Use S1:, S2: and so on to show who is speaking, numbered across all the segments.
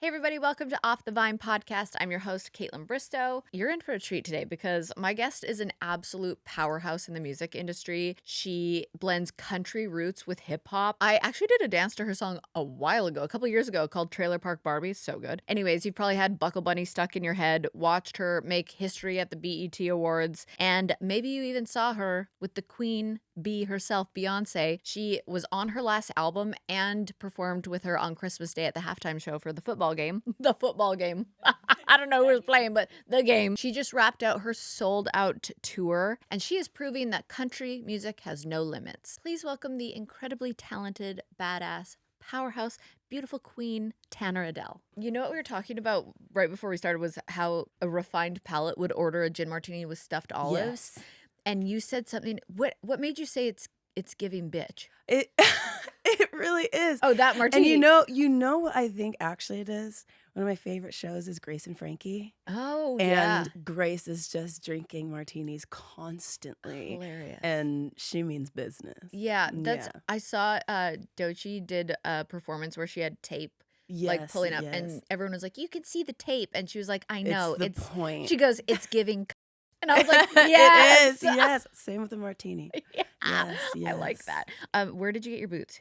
S1: everybody, welcome to Off the Vine podcast. I'm your host, Kaitlyn Bristowe. You're in for a treat today because my guest is an absolute powerhouse in the music industry. She blends country roots with hip hop. I actually did a dance to her song a while ago, a couple years ago, called Trailer Park Barbie. So good. Anyways, you've probably had Buckle Bunny stuck in your head, watched her make history at the BET Awards, and maybe you even saw her with the Queen Bee herself, Beyonce. She was on her last album and performed with her on Christmas Day at the halftime show for the football game. The football game. I don't know who was playing, but the game. She just wrapped out her sold out tour, and she is proving that country music has no limits. Please welcome the incredibly talented, badass, powerhouse, beautiful queen, Tanner Adell. You know what we were talking about right before we started was how a refined palate would order a gin martini with stuffed olives.
S2: Yes.
S1: And you said something. What made you say it's giving bitch?
S2: It it really is.
S1: Oh, that martini.
S2: And you know what I think actually it is? One of my favorite shows is Grace and Frankie.
S1: Oh,
S2: and
S1: yeah.
S2: Grace is just drinking martinis constantly.
S1: Hilarious.
S2: And she means business.
S1: Yeah,
S2: Yeah.
S1: I saw Doechii did a performance where she had tape like pulling up, and everyone was like, "You can see the tape," and she was like, "I know,
S2: it's the point."
S1: She goes, "It's giving," and I was like, "Yes,
S2: it is." Yes, same with the martini.
S1: Yeah.
S2: Yes.
S1: I like that. Where did you get your boots?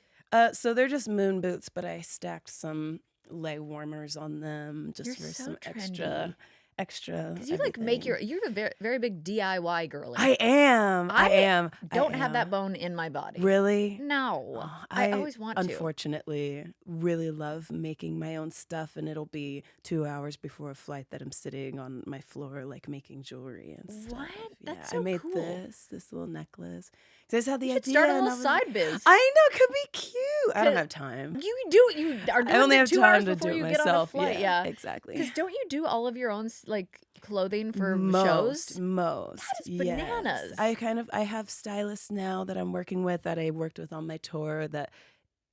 S2: So they're just moon boots, but I stacked some leg warmers on them just
S1: You're
S2: for
S1: so
S2: some
S1: trendy.
S2: extra.
S1: Because you like make you're a very, very big DIY girly.
S2: I am.
S1: Don't have that bone in my body.
S2: Really?
S1: No.
S2: Oh,
S1: I always want to.
S2: Unfortunately, really love making my own stuff, and it'll be 2 hours before a flight that I'm sitting on my floor, like making jewelry and stuff.
S1: What? That's
S2: Yeah,
S1: so
S2: I made
S1: cool.
S2: this little necklace. So I just had the
S1: You should
S2: idea.
S1: start a
S2: and
S1: little side biz.
S2: I know, it could be cute. I don't have time.
S1: You are doing
S2: I only
S1: it
S2: have
S1: 2 hours
S2: time to
S1: before
S2: do
S1: you
S2: it
S1: get on a
S2: myself.
S1: flight. Yeah.
S2: Exactly.
S1: Because don't you do all of your own like clothing for shows?
S2: Most.
S1: That is bananas.
S2: Yes. I have stylists now that I'm working with that I worked with on my tour that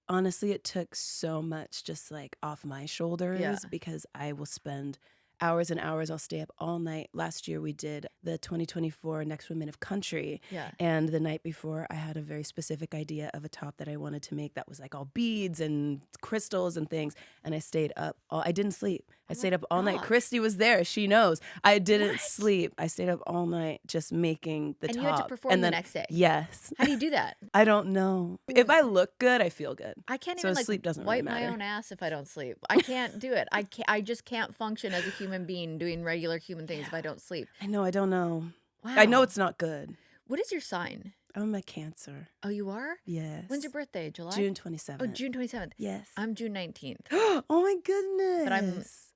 S2: honestly it took so much just like off my shoulders because I will spend hours and hours. I'll stay up all night. Last year we did the 2024 Next Women of Country.
S1: Yeah.
S2: And the night before I had a very specific idea of a top that I wanted to make that was like all beads and crystals and things. And I stayed up I didn't sleep. I stayed up all night. Christy was there. She knows. I didn't sleep. I stayed up all night just making the top.
S1: And you had to perform the next day.
S2: Yes.
S1: How do you do that?
S2: I don't know. If I look good, I feel good.
S1: I can't
S2: So
S1: even like
S2: sleep doesn't
S1: wipe
S2: really
S1: my
S2: matter.
S1: own ass if I don't sleep. I can't do it. I just can't function as a human being doing regular human things if I don't sleep.
S2: I know. I don't know.
S1: Wow.
S2: I know it's not good.
S1: What is your sign?
S2: I'm a Cancer.
S1: Oh, you are?
S2: Yes.
S1: When's your birthday? July?
S2: June 27th.
S1: Oh, June 27th.
S2: Yes.
S1: I'm June 19th.
S2: Oh my goodness.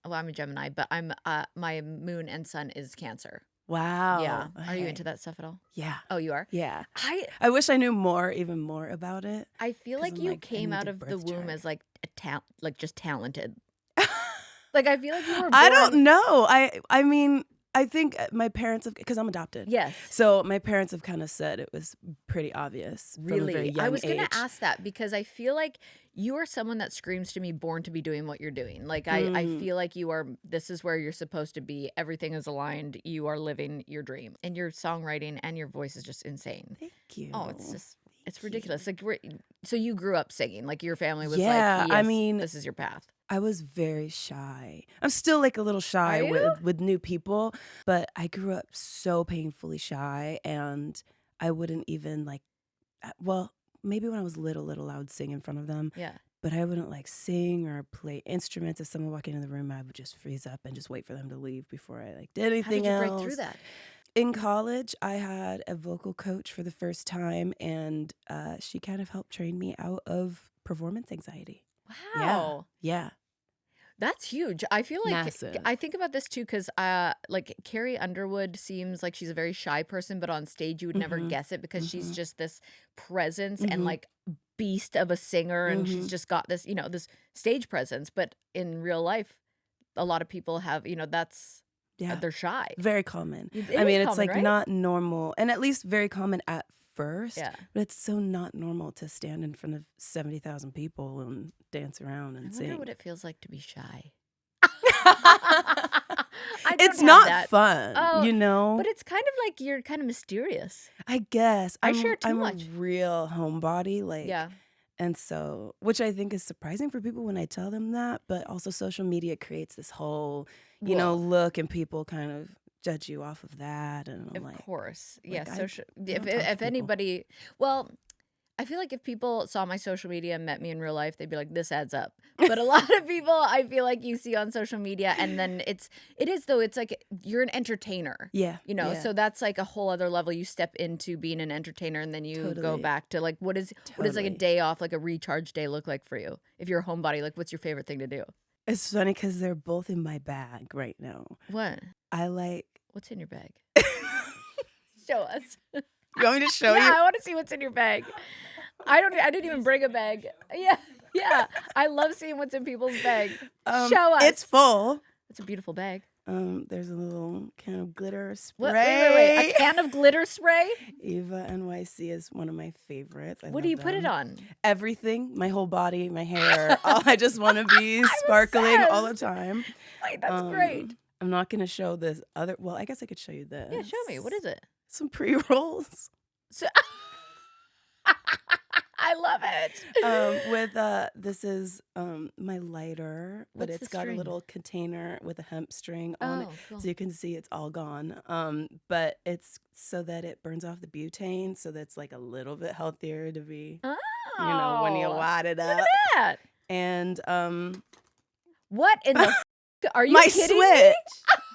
S1: But I'm a Gemini, but I'm my moon and sun is Cancer.
S2: Wow.
S1: Yeah. Are you
S2: Okay.
S1: into that stuff at all?
S2: Yeah.
S1: Oh, you are?
S2: Yeah.
S1: I
S2: wish I knew even more about it.
S1: I feel
S2: 'Cause
S1: like
S2: I'm
S1: you
S2: like, I
S1: came
S2: need
S1: out
S2: a
S1: of the
S2: birth
S1: womb
S2: chart.
S1: as like just talented. Like I feel like you were born.
S2: I don't know. I mean, I think my parents have, because I'm adopted.
S1: Yes.
S2: So my parents have kind of said it was pretty obvious from a very
S1: Really?
S2: young
S1: I was going
S2: age.
S1: to ask that because I feel like you are someone that screams to me born to be doing what you're doing. Like I feel like this is where you're supposed to be. Everything is aligned. You are living your dream. And your songwriting and your voice is just insane.
S2: Thank you.
S1: Oh, it's ridiculous. Like so you grew up singing. Like your family was
S2: Yeah,
S1: like,
S2: I
S1: yes,
S2: mean-
S1: this is your path.
S2: I was very shy. I'm still like a little shy
S1: Are you?
S2: with new people, but I grew up so painfully shy, and I wouldn't even like, well, maybe when I was little, I would sing in front of them,
S1: Yeah.
S2: but I wouldn't like sing or play instruments. If someone walked into the room, I would just freeze up and just wait for them to leave before I like did
S1: How
S2: anything
S1: did you
S2: else.
S1: break through that?
S2: In college, I had a vocal coach for the first time, and she kind of helped train me out of performance anxiety.
S1: Wow.
S2: Yeah.
S1: That's huge. I feel like
S2: Massive.
S1: I think about this too because like Carrie Underwood seems like she's a very shy person, but on stage you would never
S2: Mhm.
S1: guess it because she's
S2: Mhm.
S1: just this presence and
S2: Mhm.
S1: like beast of a singer, and she's
S2: Mhm.
S1: just got this, this stage presence. But in real life, a lot of people have, that's
S2: Yeah.
S1: they're shy.
S2: Very common.
S1: It
S2: I
S1: is
S2: mean, it's
S1: common,
S2: like
S1: right?
S2: not normal, and at least very common at first.
S1: Yeah.
S2: But it's so not normal to stand in front of 70,000 people and dance around
S1: I
S2: and
S1: wonder
S2: sing.
S1: what it feels like to be shy.
S2: It's
S1: have
S2: not
S1: that.
S2: fun,
S1: Oh,
S2: you know?
S1: But it's kind of like you're kind of mysterious.
S2: I guess.
S1: I share too
S2: I'm
S1: much.
S2: a real homebody. Like,
S1: Yeah.
S2: And so, which I think is surprising for people when I tell them that, but also social media creates this whole, look, and people kind of judge you off of that. And I'm
S1: Of
S2: like,
S1: course.
S2: like,
S1: Yeah.
S2: I
S1: Social.
S2: don't talk to
S1: If
S2: people.
S1: anybody, well, I feel like if people saw my social media and met me in real life, they'd be like, this adds up. But a lot of people I feel like you see on social media, and then it is though, it's like you're an entertainer.
S2: Yeah. Yeah.
S1: So that's like a whole other level. You step into being an entertainer, and then you go back to like what is like a day off, like a recharge day look like for you? If you're a homebody, like what's your favorite thing to do?
S2: It's funny because they're both in my bag right now.
S1: What?
S2: What's
S1: in your bag? Show us.
S2: You want me to show you?
S1: Yeah, I want to see what's in your bag. I didn't even bring a bag. Yeah. I love seeing what's in people's bag. Show us.
S2: It's full.
S1: It's a beautiful bag.
S2: There's a little can of glitter spray.
S1: Wait. A can of glitter spray?
S2: Eva NYC is one of my favorites.
S1: What do you put it on?
S2: Everything. My whole body, my hair. I just want to be sparkling all the time.
S1: Wait, that's great.
S2: I'm not going to show this other. Well, I guess I could show you this.
S1: Yeah, show me. What is it?
S2: Some pre-rolls.
S1: So I love it.
S2: This is my lighter, but it's got a little container with a hemp string on it, cool. So you can see it's all gone. But it's so that it burns off the butane, so that's like a little bit healthier to be, when you light it up.
S1: Look at that.
S2: And
S1: what in the are you
S2: my
S1: kidding
S2: Switch?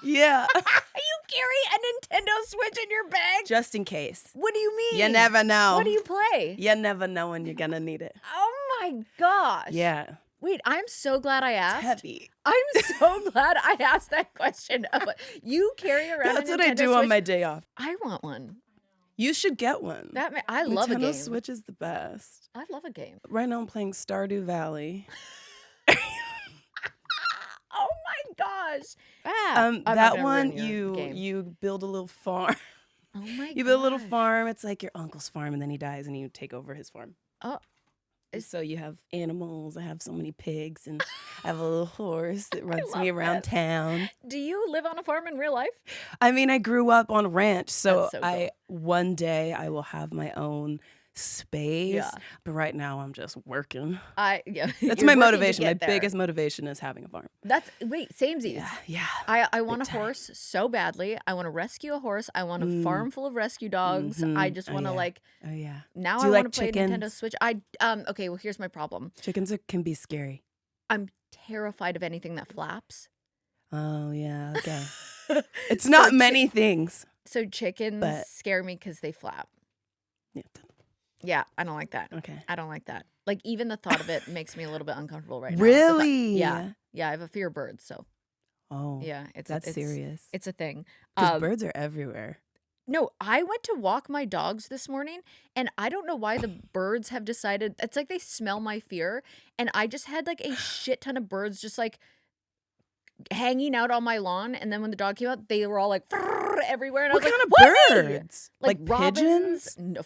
S1: Me?
S2: Yeah.
S1: You carry a Nintendo Switch in your bag?
S2: Just in case.
S1: What do you mean?
S2: You never know.
S1: What do you play?
S2: You never know when you're gonna need it.
S1: Oh my gosh.
S2: Yeah.
S1: Wait, I'm so glad I asked.
S2: It's heavy.
S1: I'm so glad I asked that question. You carry around
S2: That's
S1: a
S2: what
S1: Nintendo
S2: I do
S1: Switch?
S2: on my day off.
S1: I want one.
S2: You should get one.
S1: I love a game.
S2: Nintendo Switch is the best.
S1: I love a game.
S2: Right now I'm playing Stardew Valley.
S1: Oh my gosh.
S2: That one you build a little farm.
S1: Oh my god.
S2: You build a little farm. It's like your uncle's farm, and then he dies and you take over his farm.
S1: Oh.
S2: So you have animals. I have so many pigs, and I have a little horse that runs me around town.
S1: Do you live on a farm in real life?
S2: I mean, I grew up on a ranch, so
S1: cool.
S2: One day I will have my own space. Yeah. But right now I'm just working. That's my motivation. My biggest motivation is having a farm.
S1: Samesies.
S2: Yeah.
S1: I want a horse so badly. I want to rescue a horse. I want a farm full of rescue dogs. Mm-hmm. I just want to now I want to play Nintendo Switch. Okay, well here's my problem.
S2: Chickens can be scary.
S1: I'm terrified of anything that flaps.
S2: Oh yeah, okay. It's not many things.
S1: So chickens scare me because they flap.
S2: Yeah.
S1: Yeah, I don't like that.
S2: Okay.
S1: I don't like that. Like, even the thought of it makes me a little bit uncomfortable right now.
S2: Really?
S1: Yeah, I have a fear of birds, so.
S2: Oh.
S1: Yeah,
S2: that's serious.
S1: It's a thing.
S2: Because birds are everywhere.
S1: No, I went to walk my dogs this morning, and I don't know why the birds have decided, it's like they smell my fear, and I just had like a shit ton of birds just like hanging out on my lawn, and then when the dog came out, they were all like everywhere, and I was
S2: what
S1: like,
S2: kind of birds?
S1: Like
S2: pigeons?
S1: No,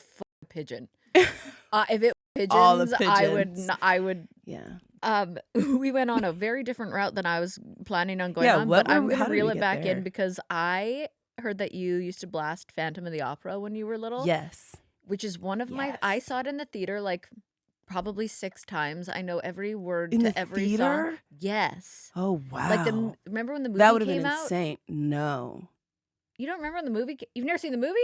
S1: pigeon. If it was pigeons,
S2: all the pigeons.
S1: I would.
S2: Yeah.
S1: We went on a very different route than I was planning on going on, but I'm gonna reel it back in because I heard that you used to blast Phantom of the Opera when you were little.
S2: Yes.
S1: Which is one of my. I saw it in the theater like probably 6 times. I know every word
S2: in
S1: to
S2: the
S1: every
S2: theater?
S1: song. Yes.
S2: Oh wow.
S1: Like remember when the movie
S2: that would have
S1: came
S2: been
S1: out?
S2: insane. No.
S1: You don't remember when the movie? You've never seen the movie?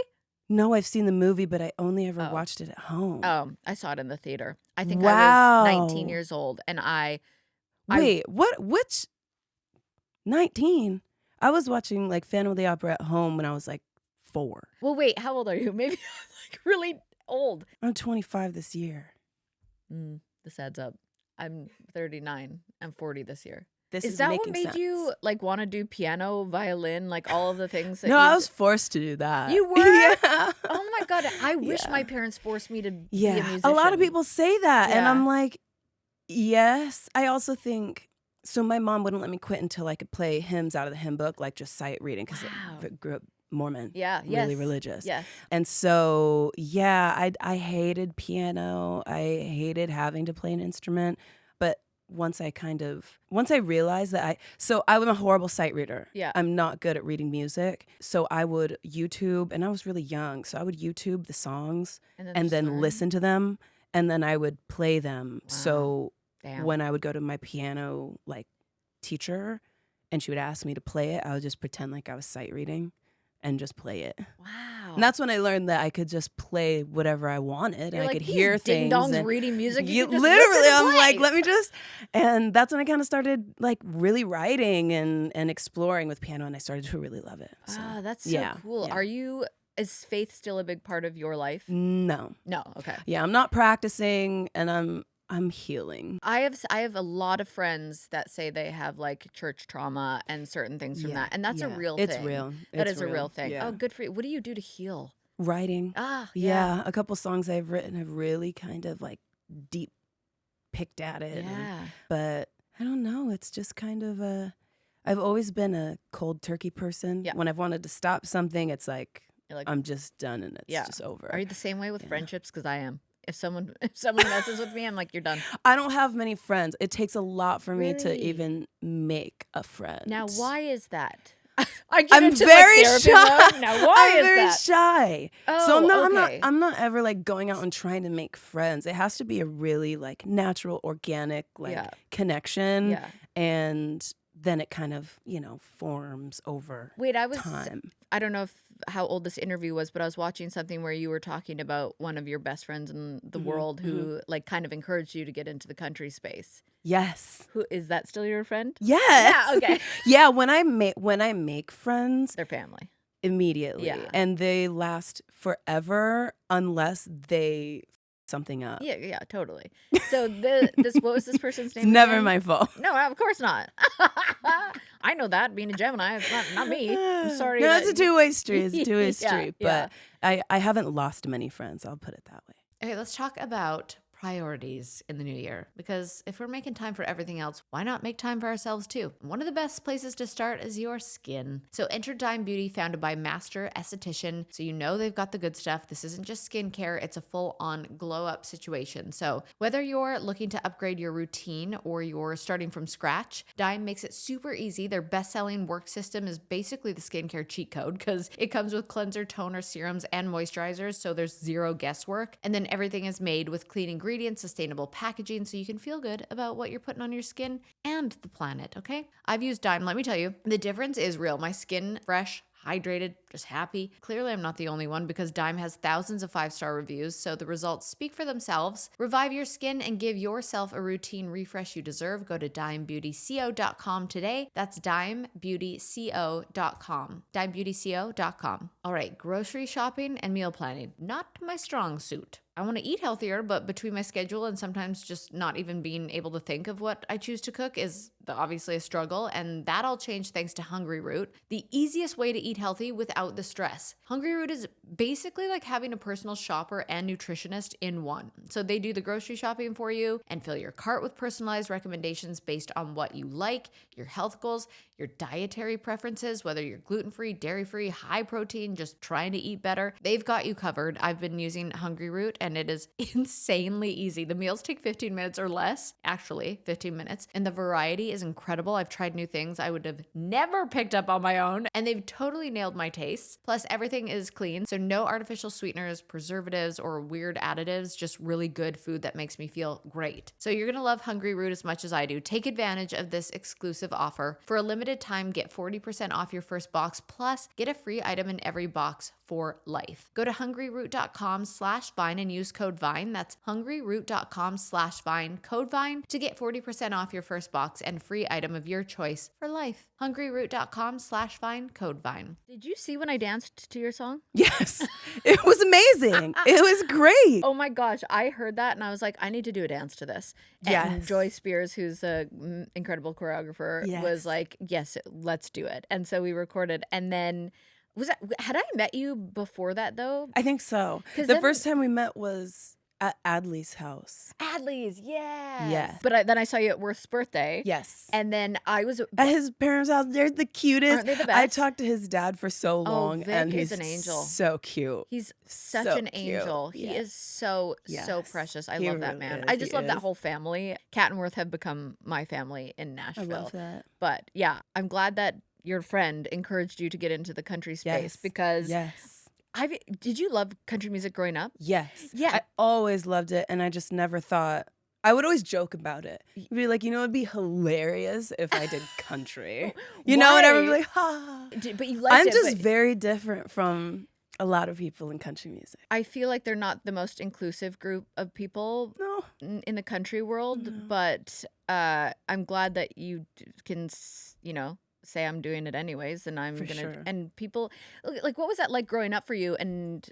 S2: No, I've seen the movie, but I only ever watched it at home.
S1: Oh, I saw it in the theater. I think I was 19 years old, and
S2: Wait, which 19? I was watching like Phantom of the Opera at home when I was like 4.
S1: Well, wait, how old are you? Maybe I'm like really old.
S2: I'm 25 this year.
S1: This adds up. I'm 39. I'm 40 this year.
S2: Is
S1: that what made you like want to do piano, violin, like all of the things? That
S2: no, I was forced to do that.
S1: You were?
S2: Yeah.
S1: Oh my god! I wish my parents forced me to be a musician.
S2: A lot of people say that, and I'm like, yes. I also think so. My mom wouldn't let me quit until I could play hymns out of the hymn book, like just sight reading, because I grew up Mormon.
S1: Yeah,
S2: really religious.
S1: Yes,
S2: and so I hated piano. I hated having to play an instrument, but once I realized that I'm a horrible sight reader.
S1: Yeah.
S2: I'm not good at reading music. So I would YouTube, and I was really young, so I would YouTube the songs and then listen to them. and then I would play them.
S1: Wow.
S2: So
S1: Damn.
S2: when I would go to my piano teacher and she would ask me to play it, I would just pretend like I was sight reading and just play it.
S1: Wow.
S2: And that's when I learned that I could just play whatever I wanted.
S1: You're
S2: and
S1: like,
S2: I could
S1: these
S2: hear things.
S1: Ding-dongs
S2: and
S1: reading music. You can just
S2: literally,
S1: listen and
S2: I'm
S1: play.
S2: like, let me just. And that's when I kind of started really writing and exploring with piano, and I started to really love it. So,
S1: That's so cool.
S2: Yeah.
S1: Is faith still a big part of your life?
S2: No.
S1: Okay.
S2: Yeah, I'm not practicing, and I'm healing.
S1: I have a lot of friends that say they have church trauma and certain things from that. And that's a real thing.
S2: It's real.
S1: That is a real thing.
S2: Yeah.
S1: Oh, good for you. What do you do to heal?
S2: Writing.
S1: Yeah.
S2: A couple songs I've written have really kind of deep picked at it.
S1: Yeah.
S2: But I don't know. It's just kind of I've always been a cold turkey person.
S1: Yeah.
S2: When I've wanted to stop something, it's
S1: You're like,
S2: I'm just done and it's just over.
S1: Are you the same way with friendships? Because I am. If someone messes with me, I'm like, you're done.
S2: I don't have many friends. It takes a lot for me to
S1: Really?
S2: even make a friend.
S1: Now, why is that?
S2: I'm very shy.
S1: Now, why
S2: I'm
S1: is
S2: very
S1: that?
S2: shy.
S1: Oh,
S2: So
S1: okay.
S2: I'm not ever going out and trying to make friends. It has to be a really natural, organic connection.
S1: Yeah.
S2: And then it kind of, forms over time.
S1: I don't know how old this interview was, but I was watching something where you were talking about one of your best friends in the world who kind of encouraged you to get into the country space.
S2: Yes.
S1: Who is that still your friend?
S2: Yes.
S1: Yeah, okay.
S2: Yeah, when I make friends,
S1: Their family.
S2: immediately.
S1: Yeah.
S2: And they last forever unless they something up.
S1: Yeah, totally. So what was this person's name?
S2: It's never
S1: again?
S2: my fault.
S1: No, of course not. I know that, being a Gemini, it's not me. I'm sorry.
S2: No,
S1: that-
S2: it's a two-way street. It's a two-way
S1: Yeah,
S2: street. But I haven't lost many friends. I'll put it that way.
S1: Okay, let's talk about priorities in the new year, because if we're making time for everything else, why not make time for ourselves too? One of the best places to start is your skin. So enter Dime Beauty, founded by master esthetician, so you know they've got the good stuff. This isn't just skincare, it's a full-on glow-up situation. So whether you're looking to upgrade your routine or you're starting from scratch, Dime makes it super easy. Their best-selling work system is basically the skincare cheat code, because it comes with cleanser, toner, serums, and moisturizers, so there's zero guesswork. And then everything is made with clean ingredients, sustainable packaging, so you can feel good about what you're putting on your skin and the planet, okay? I've used Dime. Let me tell you, the difference is real. My skin, fresh, hydrated, just happy. Clearly, I'm not the only one, because Dime has thousands of 5-star reviews, so the results speak for themselves. Revive your skin and give yourself a routine refresh you deserve. Go to dimebeautyco.com today. That's dimebeautyco.com. dimebeautyco.com. All right, grocery shopping and meal planning. Not my strong suit. I want to eat healthier, but between my schedule and sometimes just not even being able to think of what I choose to cook is obviously a struggle, and that all changed thanks to Hungry Root, the easiest way to eat healthy without the stress. Hungry Root is basically like having a personal shopper and nutritionist in one. So they do the grocery shopping for you and fill your cart with personalized recommendations based on what you like, your health goals, your dietary preferences, whether you're gluten-free, dairy-free, high protein, just trying to eat better. They've got you covered. I've been using Hungry Root, and it is insanely easy. The meals take 15 minutes or less, actually 15 minutes, and the variety is incredible. I've tried new things I would have never picked up on my own, and they've totally nailed my tastes. Plus, everything is clean, so no artificial sweeteners, preservatives, or weird additives, just really good food that makes me feel great. So you're gonna love Hungry Root as much as I do. Take advantage of this exclusive offer. For a limited time, get 40% off your first box, plus get a free item in every box for life. Go to hungryroot.com/vine and use code VINE. That's hungryroot.com/vine, code VINE, to get 40% off your first box and free item of your choice for life. hungryroot.com/vine, code VINE. Did you see when I danced to your song?
S2: Yes. It was amazing. It was great.
S1: Oh my gosh, I heard that and I was like, I need to do a dance to this. And
S2: Yes.
S1: Joy Spears, who's a incredible choreographer,
S2: Yes.
S1: was like, yes, let's do it. And so we recorded, and then had I met you before that though?
S2: I think so.
S1: 'Cause
S2: The
S1: then-
S2: first time we met was at Adley's house.
S1: Adley's, yes.
S2: Yes.
S1: But then I saw you at Worth's birthday.
S2: Yes.
S1: And then I was
S2: At his parents' house, they're the cutest.
S1: Aren't they the
S2: I
S1: best?
S2: talked to his dad for so long,
S1: Vic
S2: and
S1: is
S2: he's
S1: an angel.
S2: so cute.
S1: He's such
S2: So
S1: an
S2: cute.
S1: angel. He
S2: Yes.
S1: is so
S2: Yes.
S1: precious. I
S2: He
S1: love that
S2: really
S1: man.
S2: is.
S1: I just
S2: He
S1: love that
S2: is.
S1: whole family. Kat and Worth have become my family in
S2: I
S1: Nashville.
S2: love that.
S1: But yeah, I'm glad that your friend encouraged you to get into the country space,
S2: Yes.
S1: because
S2: Yes.
S1: Did you love country music growing up?
S2: Yes.
S1: Yeah.
S2: I always loved it, and I just never thought. I would always joke about it. I'd be like, it'd be hilarious if I did country. You know, and everyone would be like, ha.
S1: But you liked
S2: I'm
S1: it.
S2: just very different from a lot of people in country music.
S1: I feel like they're not the most inclusive group of people in the country world, but I'm glad that you can, say I'm doing it anyways, and I'm gonna. And people, like, what was that like growing up for you, and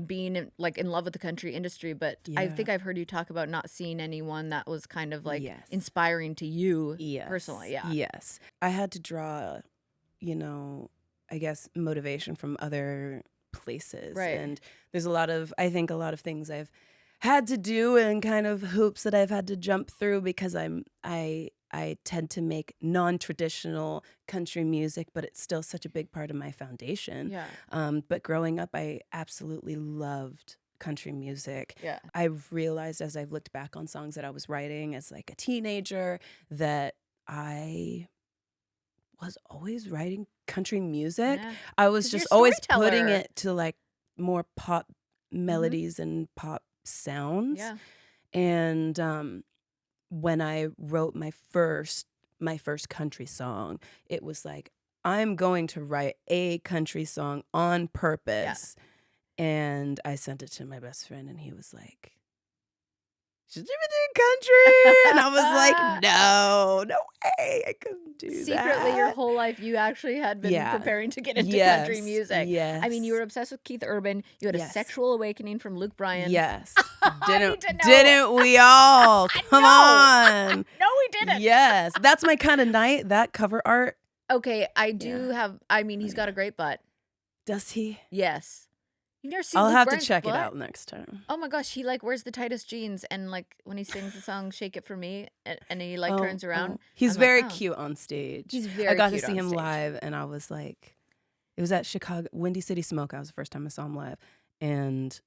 S1: being like in love with the country industry? But I think I've heard you talk about not seeing anyone that was kind of like inspiring to you personally. Yeah.
S2: Yes, I had to draw, I guess motivation from other places,
S1: right?
S2: And there's I think a lot of things I've had to do and kind of hoops that I've had to jump through because I tend to make non-traditional country music, but it's still such a big part of my foundation.
S1: Yeah.
S2: But growing up, I absolutely loved country music.
S1: Yeah.
S2: I've realized as I've looked back on songs that I was writing as like a teenager that I was always writing country music.
S1: Yeah.
S2: I was just always putting it to like more pop melodies and pop sounds.
S1: Yeah.
S2: And when I wrote my first country song, it was like, I'm going to write a country song on purpose. Yeah. And I sent it to my best friend, and he was like, should you be doing country? And I was like, no way, I couldn't do that.
S1: Secretly, your whole life, you actually had been preparing to get into country music.
S2: Yes.
S1: I mean, you were obsessed with Keith Urban. You had a sexual awakening from Luke Bryan.
S2: Yes. Didn't we all? Come on.
S1: No, we didn't.
S2: Yes. That's My Kind of Night, that cover art.
S1: Okay, I do have, he's got a great butt.
S2: Does he?
S1: Yes. You've never seen
S2: I'll
S1: Luke
S2: have
S1: Bryan's
S2: to check
S1: butt?
S2: it out next time.
S1: Oh my gosh, he like wears the tightest jeans, and like when he sings the song "Shake It for Me," and he like turns around.
S2: He's very cute on stage.
S1: He's very.
S2: I got to
S1: cute
S2: see him
S1: stage.
S2: live, and I was like, it was at Chicago Windy City Smoke. I was the first time I saw him live, and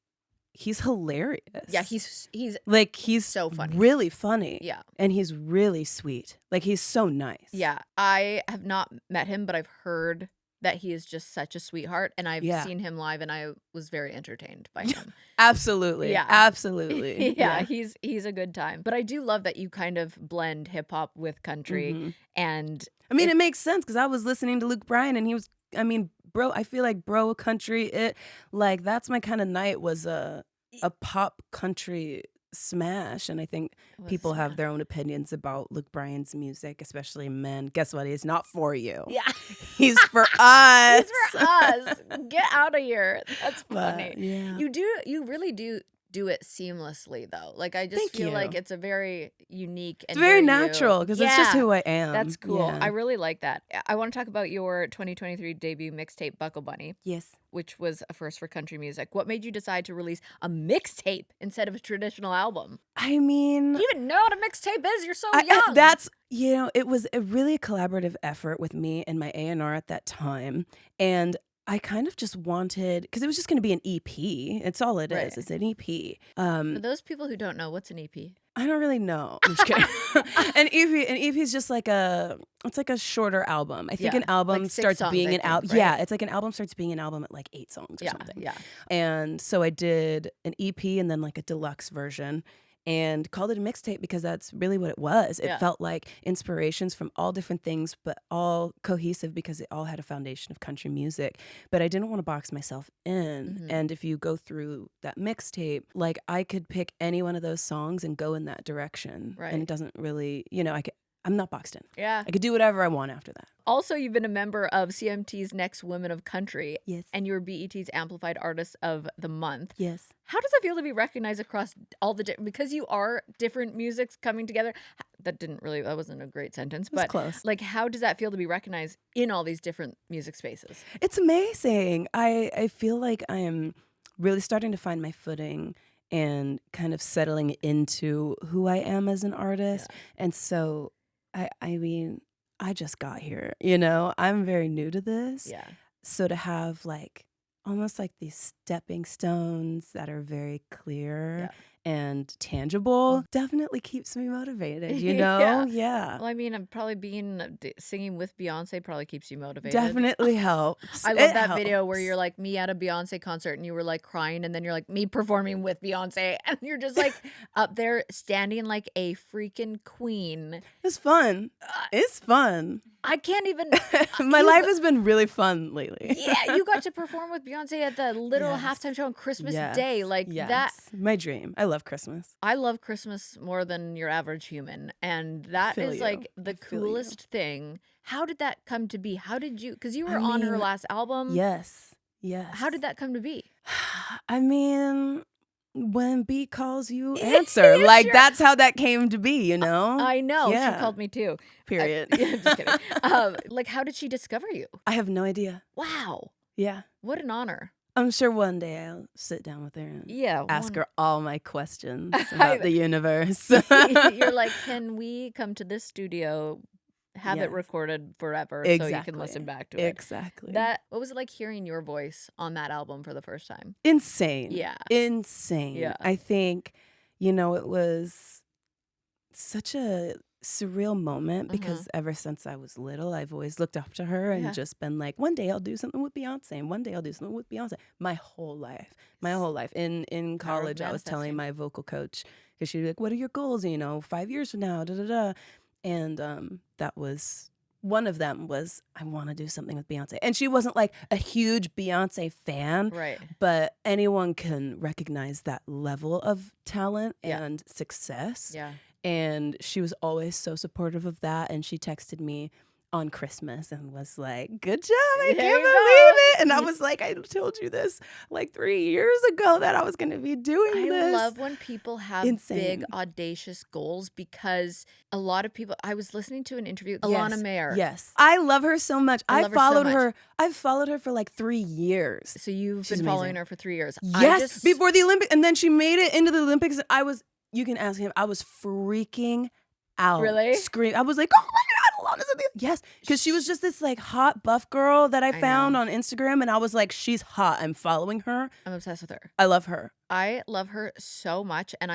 S2: he's hilarious.
S1: Yeah, he's so funny,
S2: really funny.
S1: Yeah,
S2: and he's really sweet. Like, he's so nice.
S1: Yeah, I have not met him, but I've heard that he is just such a sweetheart, and I've seen him live, and I was very entertained by him.
S2: Absolutely.
S1: Yeah.
S2: Absolutely.
S1: Yeah, he's a good time. But I do love that you kind of blend hip hop with country, and
S2: I mean, it makes sense because I was listening to Luke Bryan, and he was, bro, I feel like country, That's My Kind of Night was a pop country smash, and I think people have their own opinions about Luke Bryan's music, especially men. Guess what? He's not for you.
S1: Yeah.
S2: He's for us.
S1: He's for us. Get out of here. That's funny.
S2: But, yeah.
S1: You really do it seamlessly, though. Like, I just feel like it's a very unique and
S2: it's very natural because it's just who I am.
S1: That's cool.
S2: Yeah.
S1: I really like that. I want to talk about your 2023 debut mixtape, Buckle Bunny.
S2: Yes. Which
S1: was a first for country music. What made you decide to release a mixtape instead of a traditional album?
S2: I mean,
S1: you even know what a mixtape is. You're so young.
S2: That's, it was a really collaborative effort with me and my A&R at that time. And I kind of just wanted, because it was just going to be an EP. It's all it is. It's an EP.
S1: For those people who don't know, what's an EP?
S2: I don't really know. I'm just kidding. An EP is just like it's like a shorter album. I think an album
S1: like
S2: starts
S1: songs,
S2: being an album.
S1: Right?
S2: Yeah, it's like an album starts being an album at like 8 songs or something.
S1: Yeah.
S2: And so I did an EP and then like a deluxe version, and called it a mixtape because that's really what it was. It felt like inspirations from all different things, but all cohesive because it all had a foundation of country music. But I didn't want to box myself in. And if you go through that mixtape, like, I could pick any one of those songs and go in that direction.
S1: Right.
S2: And it doesn't really, I'm not boxed in.
S1: Yeah.
S2: I could do whatever I want after that.
S1: Also, you've been a member of CMT's Next Women of Country.
S2: Yes.
S1: And you were BET's Amplified Artist of the Month.
S2: Yes.
S1: How does it feel to be recognized across all the because you are different musics coming together? That wasn't a great sentence, but
S2: close.
S1: Like, how does that feel to be recognized in all these different music spaces?
S2: It's amazing. I feel like I'm really starting to find my footing and kind of settling into who I am as an artist. Yeah. And so I mean, I just got here, I'm very new to this.
S1: Yeah.
S2: So to have like almost like these stepping stones that are very clear and tangible definitely keeps me motivated, you know? Yeah.
S1: Well, I mean, I'm probably singing with Beyonce probably keeps you motivated.
S2: Definitely helps.
S1: I love that video where you're like me at a Beyonce concert and you were like crying, and then you're like me performing with Beyonce, and you're just like up there standing like a freaking queen.
S2: It's fun. It's fun.
S1: I can't even.
S2: My life has been really fun lately.
S1: Yeah, you got to perform with Beyonce at the literal halftime show on Christmas Day. Like that.
S2: My dream. I love Christmas.
S1: I love Christmas more than your average human. And that is like the coolest thing. How did that come to be? How did you, because you were on her last album.
S2: Yes.
S1: How did that come to be?
S2: I mean, when B calls, you answer. Like, that's how that came to be, you know?
S1: I know. Yeah. She called me too.
S2: Period.
S1: Just kidding. Like, how did she discover you?
S2: I have no idea.
S1: Wow.
S2: Yeah.
S1: What an honor.
S2: I'm sure one day I'll sit down with her and ask her all my questions about the universe.
S1: You're like, can we come to this studio, have it recorded forever so you can listen back to it?
S2: Exactly.
S1: What was it like hearing your voice on that album for the first time?
S2: Insane.
S1: Yeah.
S2: Insane.
S1: Yeah.
S2: I think, you know, it was such a surreal moment because ever since I was little, I've always looked up to her and just been like, one day I'll do something with Beyonce, and one day I'll do something with Beyonce. My whole life. In college, I was telling my vocal coach, because she'd be like, what are your goals, 5 years from now, da-da-da. And that was, one of them was, I want to do something with Beyonce. And she wasn't like a huge Beyonce fan,
S1: right? But
S2: anyone can recognize that level of talent and success.
S1: Yeah.
S2: And she was always so supportive of that. And she texted me on Christmas and was like, good job, I can't believe it. And I was like, I told you this like 3 years ago that I was going to be doing this.
S1: I love when people have big, audacious goals, because a lot of people, I was listening to an interview, Alana Mayer.
S2: Yes. I love her so much. I've followed her for like 3 years.
S1: So you've been following her for 3 years.
S2: Yes, before the Olympics. And then she made it into the Olympics. You can ask him, I was freaking out.
S1: Really?
S2: Scream. I was like, oh my God, Alana's in the... Yes, because she was just this like hot buff girl that I found on Instagram, and I was like, she's hot. I'm following her.
S1: I'm obsessed with her.
S2: I love her.
S1: I love her so much, and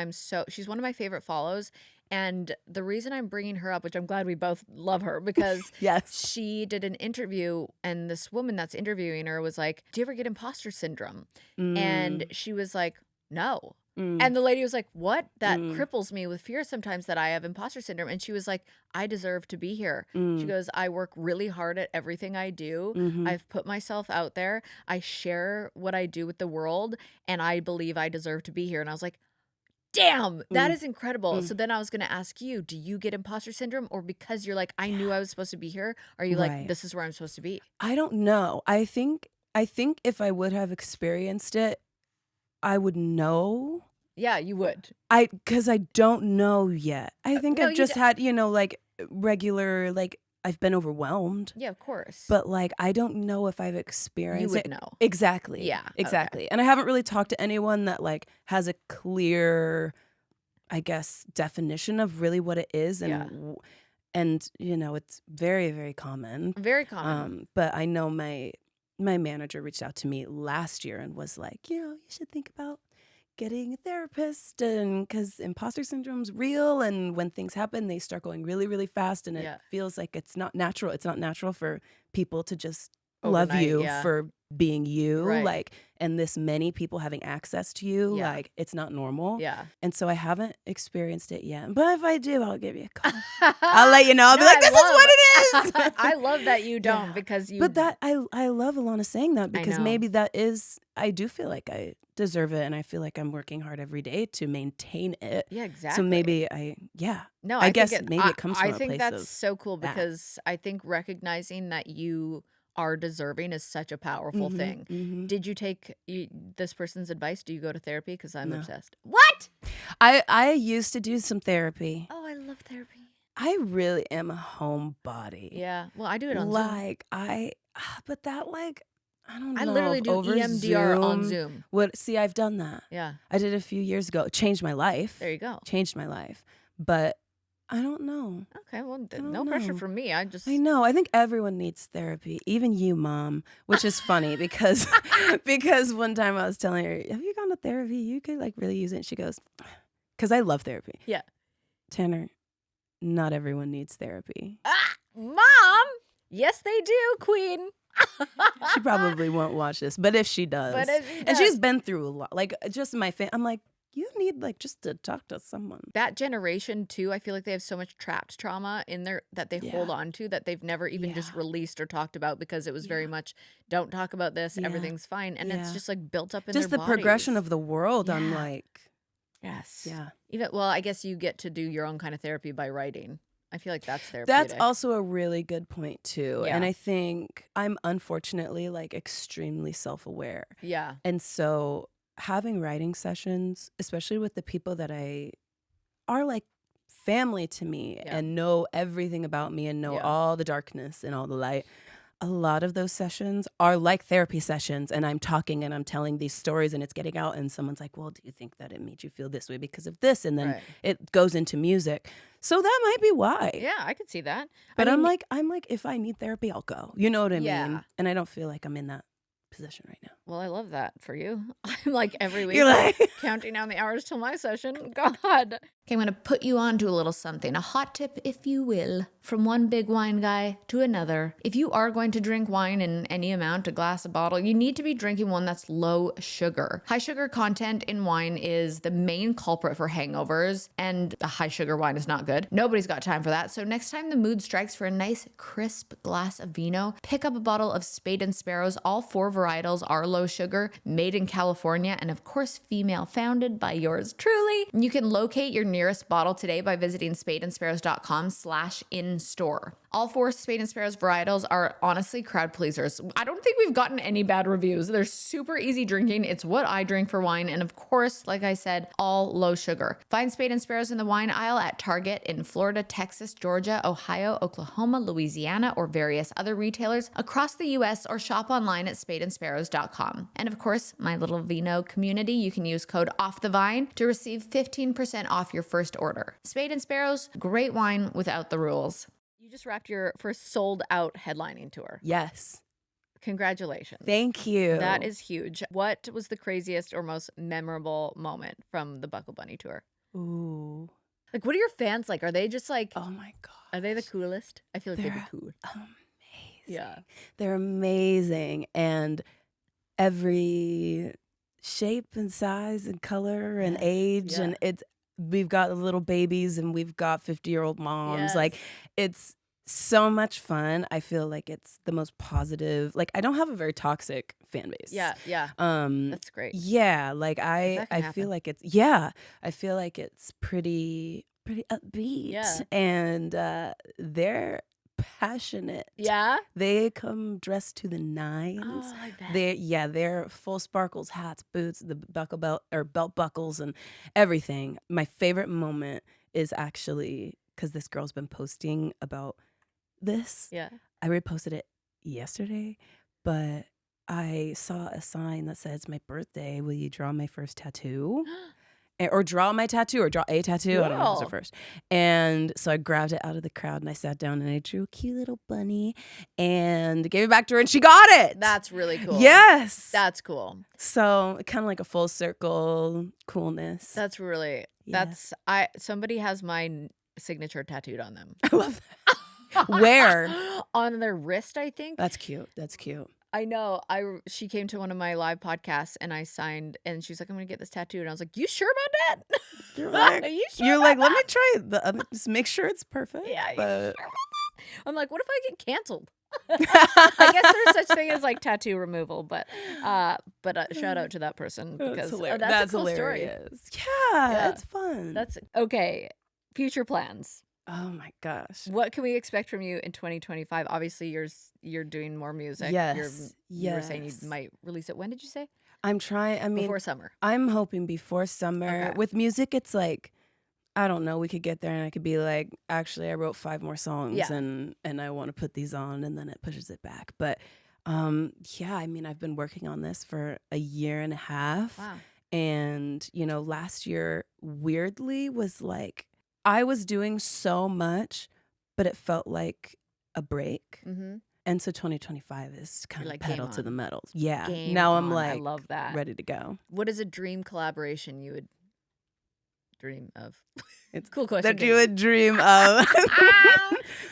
S1: she's one of my favorite follows. And the reason I'm bringing her up, which I'm glad we both love her, because she did an interview, and this woman that's interviewing her was like, do you ever get imposter syndrome? And she was like, no. And the lady was like, what? That cripples me with fear sometimes, that I have imposter syndrome. And she was like, I deserve to be here. She goes, I work really hard at everything I do. I've put myself out there. I share what I do with the world, and I believe I deserve to be here. And I was like, damn, that is incredible. So then I was going to ask you, do you get imposter syndrome, or because you're like, I knew I was supposed to be here, are you like, this is where I'm supposed to be? I
S2: don't know. I think if I would have experienced it, I would know.
S1: Yeah, you would.
S2: Because I don't know yet. I think I've just had, like regular, like I've been overwhelmed.
S1: Yeah, of course.
S2: But like, I don't know if I've experienced it.
S1: You would know.
S2: Exactly.
S1: Yeah.
S2: Exactly. Okay. And I haven't really talked to anyone that like has a clear, I guess, definition of really what it is. And, and it's very, very common.
S1: Very common.
S2: But I know my manager reached out to me last year and was like, you should think about getting a therapist, and because imposter syndrome's real, and when things happen, they start going really, really fast, and it feels like it's not natural. It's not natural for people to just love you for being you, like, and this many people having access to you, like, it's not normal. Yeah. And so I haven't experienced it yet, but if I do, I'll give you a call. I'll let you know. I'll be like, this is what it is.
S1: I love that you don't, because you.
S2: But that I love Alana saying that, because maybe that is, I do feel like I deserve it, and I feel like I'm working hard every day to maintain it.
S1: Yeah, exactly.
S2: So maybe
S1: No,
S2: I guess maybe it comes from a place of.
S1: I think that's so cool, because I think recognizing that you are deserving is such a powerful thing. Did you take this person's advice? Do you go to therapy? Because I'm obsessed. What?
S2: I used to do some therapy.
S1: Oh, I love therapy.
S2: I really am a homebody.
S1: Yeah. Well, I do it on
S2: Zoom. But that like, I don't know.
S1: I literally do EMDR on Zoom.
S2: See, I've done that.
S1: Yeah.
S2: I did it a few years ago. It changed my life.
S1: There you go.
S2: Changed my life. But I don't know.
S1: Okay, well, no pressure from me. I
S2: know. I think everyone needs therapy, even you, Mom, which is funny because one time I was telling her, have you gone to therapy? You could like really use it. And she goes, because I love therapy.
S1: Yeah.
S2: Tanner, not everyone needs therapy.
S1: Mom! Yes, they do, queen.
S2: She probably won't watch this, but if she does. And she's been through a lot. Like, just my I'm like, you need like just to talk to someone.
S1: That generation too, I feel like they have so much trapped trauma in there that they hold on to that they've never even just released or talked about because it was very much don't talk about this, everything's fine. And it's just like built up in
S2: just
S1: their
S2: the
S1: bodies.
S2: Progression of the world. I'm like,
S1: yes.
S2: Yeah.
S1: Even well, I guess you get to do your own kind of therapy by writing. I feel like that's therapeutic.
S2: That's also a really good point too.
S1: Yeah.
S2: And I think I'm unfortunately like extremely self-aware.
S1: Yeah.
S2: And so having writing sessions, especially with the people that are like family to me and know everything about me and know all the darkness and all the light, a lot of those sessions are like therapy sessions, and I'm talking and I'm telling these stories and it's getting out, and someone's like, well, do you think that it made you feel this way because of this? And then it goes into music. So that might be why.
S1: Yeah, I could see that.
S2: But I'm like, if I need therapy, I'll go. You know what I mean? And I don't feel like I'm in that position right now.
S1: Well, I love that for you. I'm like every week
S2: You're like
S1: counting down the hours till my session. God. Okay, I'm going to put you on to a little something, a hot tip, if you will, from one big wine guy to another. If you are going to drink wine in any amount, a glass, a bottle, you need to be drinking one that's low sugar. High sugar content in wine is the main culprit for hangovers, and a high sugar wine is not good. Nobody's got time for that. So next time the mood strikes for a nice, crisp glass of vino, pick up a bottle of Spade and Sparrows. All 4 varietals are low sugar, made in California, and of course, female founded by yours truly. You can locate your nearest bottle today by visiting spadeandsparrows.com/in-store. All 4 Spade and Sparrows varietals are honestly crowd pleasers. I don't think we've gotten any bad reviews. They're super easy drinking. It's what I drink for wine. And of course, like I said, all low sugar. Find Spade and Sparrows in the wine aisle at Target in Florida, Texas, Georgia, Ohio, Oklahoma, Louisiana, or various other retailers across the U.S., or shop online at spadeandsparrows.com. And of course, my little vino community, you can use code OFFTHEVINE to receive 15% off your first order. Spade and Sparrows, great wine without the rules. You just wrapped your first sold-out headlining tour.
S2: Yes.
S1: Congratulations.
S2: Thank you.
S1: That is huge. What was the craziest or most memorable moment from the Buckle Bunny tour?
S2: Ooh.
S1: Like, what are your fans like? Are they just like,
S2: oh my God,
S1: are they the coolest? I feel like they'd be cool.
S2: Amazing.
S1: Yeah.
S2: They're amazing. And every shape and size and color and age, and we've got little babies and we've got 50-year-old moms. Like, it's so much fun. I feel like it's the most positive. Like, I don't have a very toxic fan base.
S1: Yeah. That's great.
S2: Yeah, like I feel like I feel like it's pretty upbeat.
S1: Yeah.
S2: And they're passionate.
S1: Yeah.
S2: They come dressed to the nines.
S1: Oh, I bet.
S2: They're full sparkles, hats, boots, the belt buckles and everything. My favorite moment is actually because this girl's been posting about this.
S1: Yeah.
S2: I reposted it yesterday, but I saw a sign that says, "My birthday, will you draw my first tattoo?" Or draw my tattoo, or draw a tattoo.
S1: Cool.
S2: I don't know if it's the first. And so I grabbed it out of the crowd and I sat down and I drew a cute little bunny and gave it back to her and she got it.
S1: That's really cool.
S2: Yes.
S1: That's cool.
S2: So kind of like a full circle coolness.
S1: That's really, somebody has my signature tattooed on them.
S2: I love that. Where?
S1: On their wrist, I think.
S2: That's cute. That's cute.
S1: I know. She came to one of my live podcasts and I signed, and she's like, "I'm gonna get this tattooed." And I was like, "You sure about that?"
S2: You're like, let me try it. Just make sure it's perfect.
S1: Yeah.
S2: But...
S1: Sure about that? I'm like, what if I get canceled? I guess there's such thing as like tattoo removal, but shout out to that person because that's a cool
S2: hilarious.
S1: Story.
S2: Yeah, it's fun.
S1: That's okay. Future plans.
S2: Oh my gosh.
S1: What can we expect from you in 2025? Obviously, you're doing more music.
S2: Yes.
S1: You were saying you might release it. When did you say?
S2: I'm trying. I mean,
S1: before summer.
S2: I'm hoping before summer.
S1: Okay.
S2: With music, it's like, I don't know. We could get there and I could be like, actually, I wrote 5 more songs and I want to put these on, and then it pushes it back. But I mean, I've been working on this for a year and a half.
S1: Wow.
S2: And, last year, weirdly, was like, I was doing so much, but it felt like a break.
S1: Mm-hmm.
S2: And so 2025 is kind of pedal to the metal. Yeah.
S1: Game
S2: now I'm
S1: on.
S2: like,
S1: I love that.
S2: ready to go.
S1: What is a dream collaboration you would dream of?
S2: It's
S1: cool question.
S2: That you would dream of.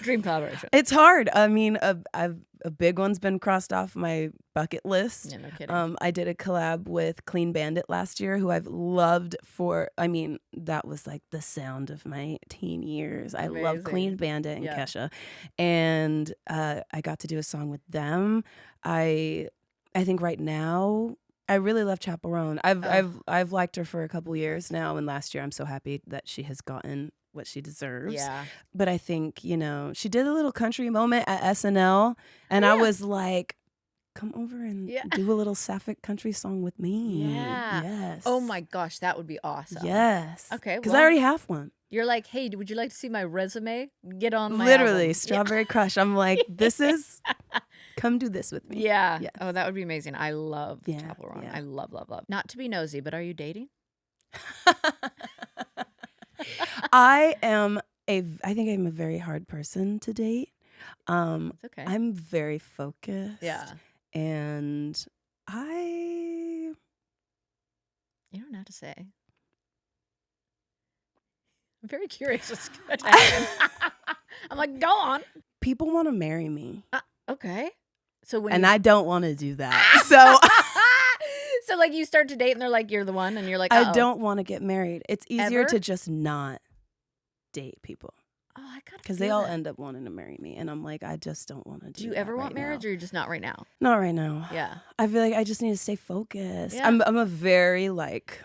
S1: Dream collaboration.
S2: It's hard. I mean, a big one's been crossed off my bucket list.
S1: Yeah, no kidding.
S2: I did a collab with Clean Bandit last year, who I've loved that was like the sound of my teen years. I love Clean Bandit and Kesha. And I got to do a song with them. I think right now I really love Chaperone. I've liked her for a couple years now, and last year I'm so happy that she has gotten what she deserves.
S1: Yeah.
S2: But I think, she did a little country moment at SNL, and I was like, come over and do a little sapphic country song with me.
S1: Yeah.
S2: Yes.
S1: Oh my gosh, that would be awesome.
S2: Yes.
S1: Okay.
S2: Because I already have one.
S1: You're like, hey, would you like to see my resume? Get on my
S2: Literally,
S1: album.
S2: Strawberry Crush. I'm like, come do this with me.
S1: Yeah.
S2: Yes.
S1: Oh, that would be amazing. I love Chaperone.
S2: Yeah.
S1: I love. Not to be nosy, but are you dating?
S2: I think I'm a very hard person to date.
S1: It's okay.
S2: I'm very focused.
S1: Yeah.
S2: And
S1: you don't have to say. I'm very curious. I'm like, go on.
S2: People want to marry me.
S1: Okay. So
S2: I don't want to do that. So
S1: so like you start to date and they're like, you're the one, and you're like,
S2: I don't want to get married. It's easier
S1: Ever?
S2: to just not date people.
S1: Oh, I got
S2: because they all end up wanting to marry me, and I'm like, I just don't want to do.
S1: Do you ever want marriage, or you're just not right now?
S2: Not right now.
S1: Yeah.
S2: I feel like I just need to stay focused.
S1: Yeah.
S2: I'm a very like.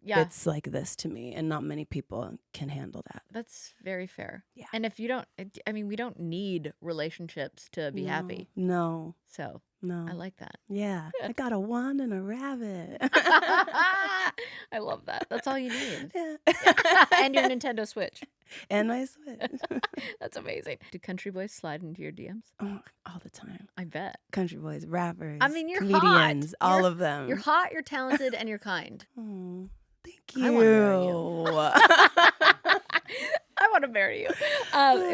S1: Yeah.
S2: It's like this to me, and not many people can handle that.
S1: That's very fair.
S2: Yeah.
S1: And if you don't, we don't need relationships to be happy.
S2: No.
S1: So
S2: No.
S1: I like that.
S2: Yeah.
S1: Good.
S2: I got a wand and a rabbit.
S1: I love that. That's all you need.
S2: Yeah.
S1: And your Nintendo Switch.
S2: And my Switch.
S1: That's amazing. Do country boys slide into your DMs?
S2: Oh, all the time.
S1: I bet.
S2: Country boys, rappers.
S1: I mean, you're
S2: comedians,
S1: hot.
S2: all of them.
S1: You're hot, you're talented, and you're kind.
S2: Oh, thank you.
S1: I want to marry you. I want to marry you.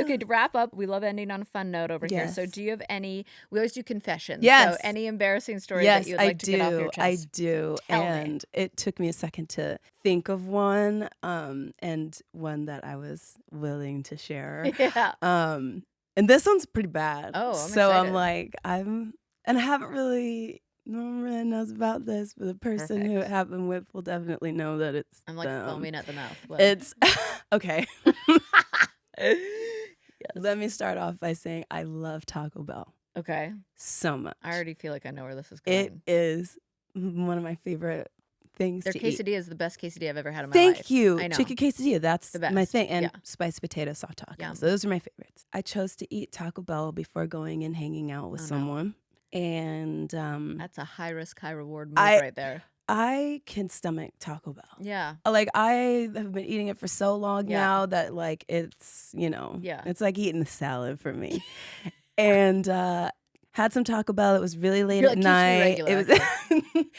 S1: Okay, to wrap up, we love ending on a fun note over here. So do you have any, we always do confessions.
S2: Yes.
S1: So any embarrassing stories that you'd like to get off your chest?
S2: I do.
S1: Tell
S2: and
S1: me.
S2: It took me a second to think of one, and one that I was willing to share.
S1: Yeah.
S2: And this one's pretty bad.
S1: Oh, I'm
S2: so
S1: excited.
S2: I'm like, and I haven't really, no one really knows about this, but the person who it happened with will definitely know that it's
S1: I'm like
S2: them.
S1: foaming at the mouth. What?
S2: It's, okay.
S1: Yes.
S2: Let me start off by saying I love Taco Bell
S1: Okay.
S2: so much.
S1: I already feel like I know where this is going.
S2: It is one of my favorite things
S1: Their
S2: to eat.
S1: quesadilla is the best quesadilla I've ever had in my life.
S2: Thank you.
S1: I know.
S2: Chicken quesadilla, that's
S1: The best.
S2: my thing. And
S1: Yeah.
S2: spiced potato soft tacos.
S1: Yum.
S2: Those are my favorites. I chose to eat Taco Bell before going and hanging out with
S1: Oh, no.
S2: someone. And
S1: That's a high risk, high reward move
S2: I-
S1: right there.
S2: I can stomach Taco Bell.
S1: Yeah.
S2: Like, I have been eating it for so long
S1: Yeah.
S2: now that, like, it's,
S1: Yeah.
S2: it's like eating a salad for me. And had some Taco Bell. It was really late
S1: You're
S2: at
S1: like, keeps me
S2: night.
S1: regular.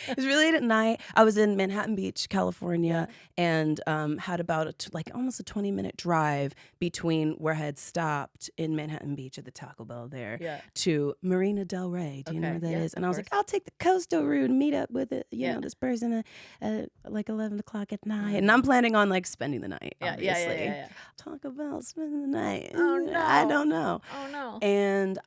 S2: It was really late at night. I was in Manhattan Beach, California, and had about almost a 20-minute drive between where I had stopped in Manhattan Beach at the Taco Bell there
S1: Yeah.
S2: to Marina Del Rey. Do you know
S1: Okay.
S2: where that is?
S1: Yeah,
S2: And
S1: of
S2: I was like,
S1: course.
S2: I'll take the coastal route and meet up with
S1: Yeah.
S2: this person at like 11 o'clock at night. And I'm planning on like spending the night,
S1: Yeah.
S2: obviously.
S1: Yeah.
S2: Taco Bell, spending the night.
S1: Oh, no.
S2: I don't know.
S1: Oh, no.
S2: And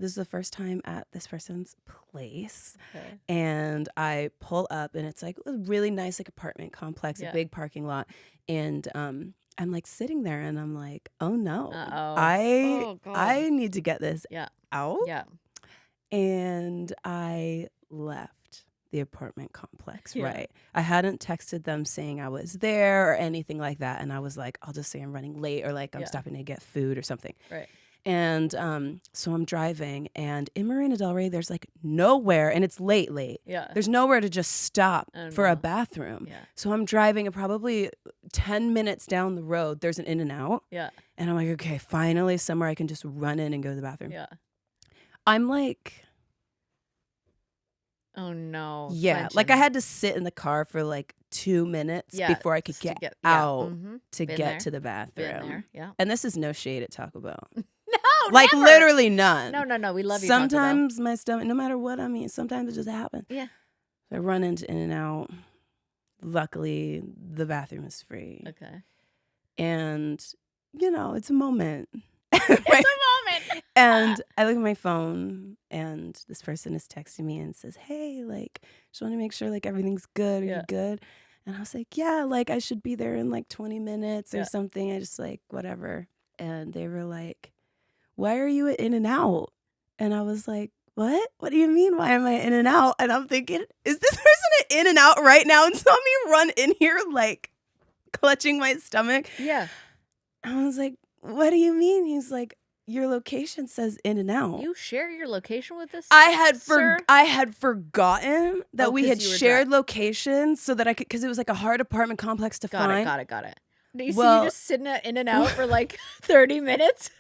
S2: this is the first time at this person's place.
S1: Okay.
S2: And I pull up, and it's like a really nice apartment complex,
S1: Yeah.
S2: a big parking lot. And I'm like sitting there, and I'm like, oh no,
S1: Uh-oh. Oh, God.
S2: I need to get this
S1: Yeah.
S2: out.
S1: Yeah.
S2: And I left the apartment complex.
S1: Yeah.
S2: Right. I hadn't texted them saying I was there or anything like that. And I was like, I'll just say I'm running late, or like I'm
S1: Yeah.
S2: stopping to get food or something.
S1: Right.
S2: And so I'm driving, and in Marina Del Rey, there's like nowhere, and it's late.
S1: Yeah.
S2: There's nowhere to just stop
S1: Oh,
S2: for a
S1: no.
S2: bathroom.
S1: Yeah.
S2: So I'm driving, and probably 10 minutes down the road, there's an In-N-Out.
S1: Yeah.
S2: And I'm like, okay, finally somewhere I can just run in and go to the bathroom.
S1: Yeah.
S2: I'm like,
S1: Oh, no.
S2: yeah, like I
S1: Clenching.
S2: had to sit in the car for like 2 minutes
S1: Yeah,
S2: before I could
S1: just to
S2: get
S1: yeah.
S2: out
S1: Mhm.
S2: to
S1: Been
S2: get
S1: there.
S2: to the
S1: Been
S2: bathroom.
S1: there. Yeah.
S2: And this is no shade at Taco Bell.
S1: No,
S2: Like
S1: never.
S2: literally none.
S1: No. We love you, Taco Bell.
S2: Sometimes my stomach, no matter what I mean, sometimes it just happens.
S1: Yeah.
S2: I run into In-N-Out. luckily the bathroom is free.
S1: Okay.
S2: And, it's a moment.
S1: It's a moment.
S2: And I look at my phone and this person is texting me and says, hey, just want to make sure everything's good. Are you good? And I was like, yeah, I should be there in 20 minutes or something. I just whatever. And they were like, why are you at In-N-Out? And I was like, what? What do you mean? Why am I in and out? And I'm thinking, is this person at In-N-Out right now and saw me run in here clutching my stomach?
S1: Yeah.
S2: I was like, what do you mean? He's like, your location says In-N-Out.
S1: You share your location with this?
S2: I had forgotten that we had shared locations so that I could, because it was a hard apartment complex to find.
S1: Got it. You see you just sitting at In-N-Out for 30 minutes?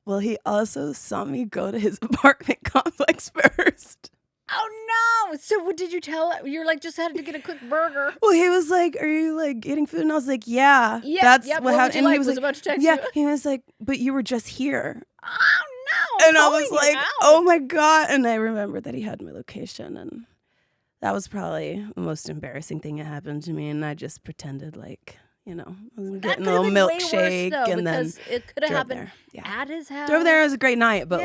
S2: Well, he also saw me go to his apartment complex first.
S1: Oh, no. So what did you tell? You're just had to get a quick burger.
S2: Well, he was like, are you getting food? And I was like, yeah.
S1: That's what happened. And he was
S2: about
S1: to text
S2: you.
S1: He
S2: was like, but you were just here.
S1: Oh, no.
S2: And I was like, oh, my God. And I remembered that he had my location. And that was probably the most embarrassing thing that happened to me. And I just pretended I was getting a little milkshake, and then
S1: it could have happened at his house.
S2: Drove there. It was a great night, but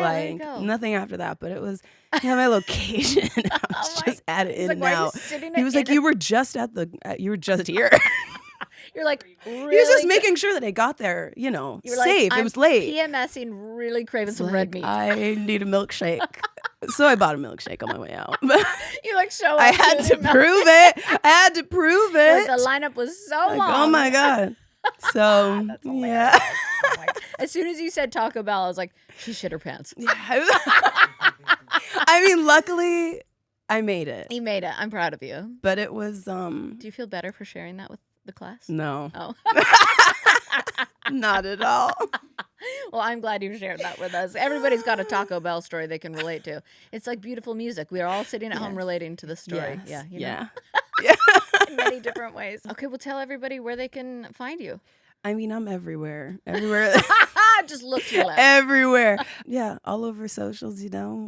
S1: nothing
S2: after that. But it was my location. I was just at it In-N-Out. He was like, you were just here.
S1: You're like, really?
S2: He was just making sure that I got there, safe. It was late.
S1: PMSing, really craving some red meat.
S2: I need a milkshake. So I bought a milkshake on my way out.
S1: You show up.
S2: I had to prove it.
S1: The lineup was so long.
S2: Oh my God. So, yeah.
S1: As soon as you said Taco Bell, I was like, she shit her pants.
S2: Yeah. I mean, luckily, I made it.
S1: You made it. I'm proud of you.
S2: But it was...
S1: Do you feel better for sharing that with the class?
S2: No.
S1: Oh.
S2: Not at all.
S1: Well, I'm glad you shared that with us. Everybody's got a Taco Bell story they can relate to. It's like beautiful music. We are all sitting at home relating to the story.
S2: Yes.
S1: Yeah.
S2: Yeah.
S1: In many different ways. Okay, well, tell everybody where they can find you.
S2: I mean, I'm everywhere. Everywhere.
S1: Just look to your left.
S2: Everywhere. Yeah, all over socials,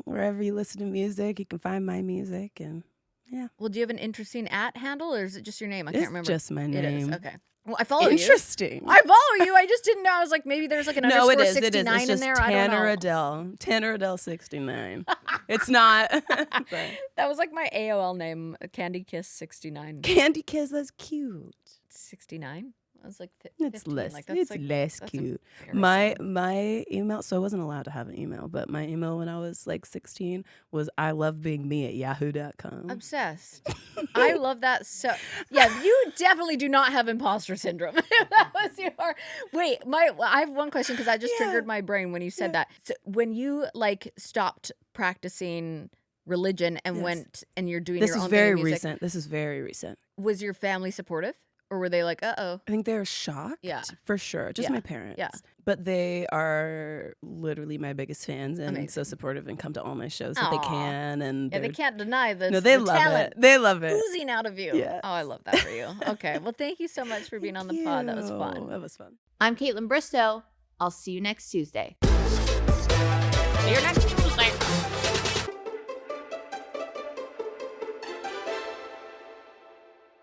S2: wherever you listen to music, you can find my music. And yeah.
S1: Well, do you have an interesting @handle, or is it just your name? I can't remember.
S2: It's just my name.
S1: It is. Okay. Well, I follow you.
S2: Interesting.
S1: I follow you. I just didn't know. I was like, maybe there's an underscore 69
S2: It's just
S1: in there.
S2: Tanner
S1: I don't know.
S2: Adell. Tanner Adell 69. It's not.
S1: That was my AOL name, Candy Kiss 69.
S2: Candy Kiss, that's cute.
S1: 69? I was like,
S2: it's less.
S1: That's
S2: less cute. My email. So I wasn't allowed to have an email, but my email when I was 16 was ilovebeinme@yahoo.com.
S1: Obsessed. I love that. So yeah, you definitely do not have imposter syndrome. That was your. Wait, I have one question because I just triggered my brain when you said that. So when you stopped practicing religion and went and you're doing your own thing in music,
S2: recent. This is very recent.
S1: Was your family supportive? Or were they like, uh-oh?
S2: I think they were shocked.
S1: Yeah.
S2: For sure. Just my parents.
S1: Yeah.
S2: But they are literally my biggest fans and so supportive and come to all my shows that they can. And
S1: they can't deny this.
S2: No, they love it. They love it.
S1: Oozing out of you.
S2: Yes.
S1: Oh, I love that for you. Okay. Well, thank you so much for being on the pod. That was fun.
S2: That was fun.
S1: I'm Kaitlyn Bristowe. I'll see you next Tuesday.